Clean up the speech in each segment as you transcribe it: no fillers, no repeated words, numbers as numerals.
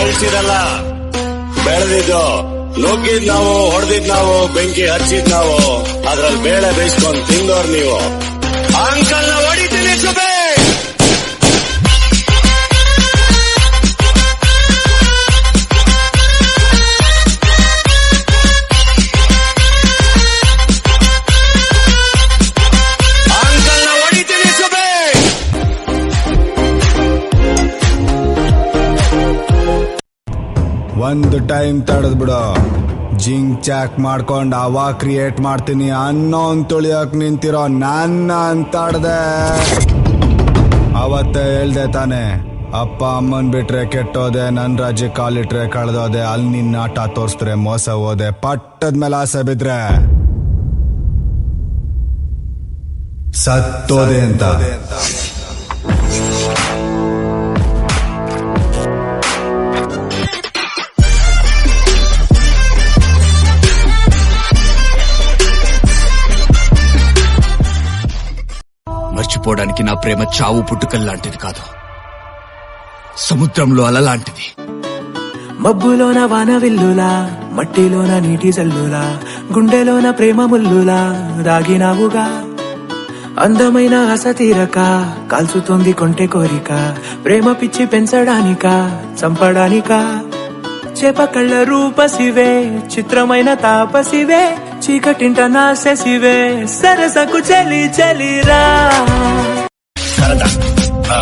ಬೆಳೆಸಿರಲ್ಲ, ಬೆಳೆದಿದ್ದು ನುಗ್ಗಿದ್ ನಾವು, ಹೊಡೆದಿದ್ ನಾವು, ಬೆಂಕಿ ಹಚ್ಚಿದ್ ನಾವು, ಅದ್ರಲ್ಲಿ ಬೇಳೆ ಬೇಯಿಸ್ಕೊಂಡ್ ತಿಂದೋರ್ ನೀವು. ಅಂಕಲ್ ನ ಹೊಡಿತೀನಿ ಸುಬೇ. ಒಂದು ಟೈಮ್ ತಡೆದ್ ಬಿಡು, ಜಿಂಕ್ ಚಾಕ್ ಮಾಡ್ಕೊಂಡ್ ಅವ ಕ್ರಿಯೇಟ್ ಮಾಡ್ತೀನಿ ಅನ್ನೋ ತುಳಿಯಕ್ ನಿಂತಿರೋ ನನ್ನ ಅಂತಾಡ್ದೆ. ಅವತ್ತೇ ಹೇಳ್ದೆ ತಾನೆ, ಅಪ್ಪ ಅಮ್ಮನ್ ಬಿಟ್ರೆ ಕೆಟ್ಟೋದೆ, ನನ್ ರಾಜ್ಯ ಕಾಲಿಟ್ರೆ ಕಳೆದೋದೆ, ಅಲ್ಲಿ ನಿನ್ನ ಆಟ ತೋರ್ಸಿದ್ರೆ ಮೋಸ ಹೋದೆ, ಪಟ್ಟದ ಮೇಲೆ ಆಸೆ ಬಿದ್ರೆ ಸತ್ತೋದೆ ಅಂತ. మర్చిపోవడానికి నా ప్రేమ చావు పుట్టుకల్లాంటిది కాదు, సముద్రంలో అలలాంటిది. మబ్బులోన వానవిల్లులా, మట్టిలోన నీటి జల్లులా, గుండెలోన ప్రేమ ముల్లులా దాగినావుగా. అందమైన ఆశ తీరక కాల్చుతోంది కొంటె కోరిక, ప్రేమ పిచ్చి పెంచడానిక చంపడానిక. చేప కళ్ళ రూపసివే, చిత్రమైన తాపసివే, చీకటింట నాశసివే, ಸರಸಕು ಚಲಿ ಚಲಿರಾ.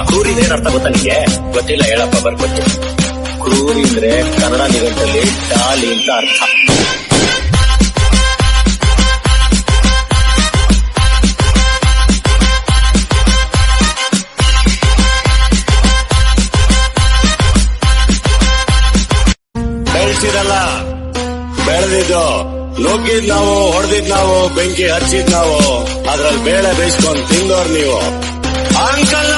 ಕ್ರೂರಿದೇನು ಅರ್ಥ ಗೊತ್ತಾ ನಿಮಗೆ? ಗೊತ್ತಿಲ್ಲ, ಹೇಳಪ್ಪ ಬರ್ಕೊಟ್ಟು. ಕ್ರೂರಿ ಅಂದ್ರೆ ಕನ್ನಡ ನಿಘಂಟಲ್ಲಿ ಡಾಲಿ ಅಂತ ಅರ್ಥ. ಬೆಳೆಸಿರಲ್ಲ, ಬೆಳೆದಿದ್ದು ನುಗ್ಗಿದ್ ನಾವು, ಹೊಡೆದಿದ್ ನಾವು, ಬೆಂಕಿ ಹಚ್ಚಿದ್ ನಾವು, ಅದ್ರಲ್ಲಿ ಬೇಳೆ ಬೇಯಿಸ್ಕೊಂಡ್ ತಿಂದೋರ್ ನೀವು. ಅಂಕಲ್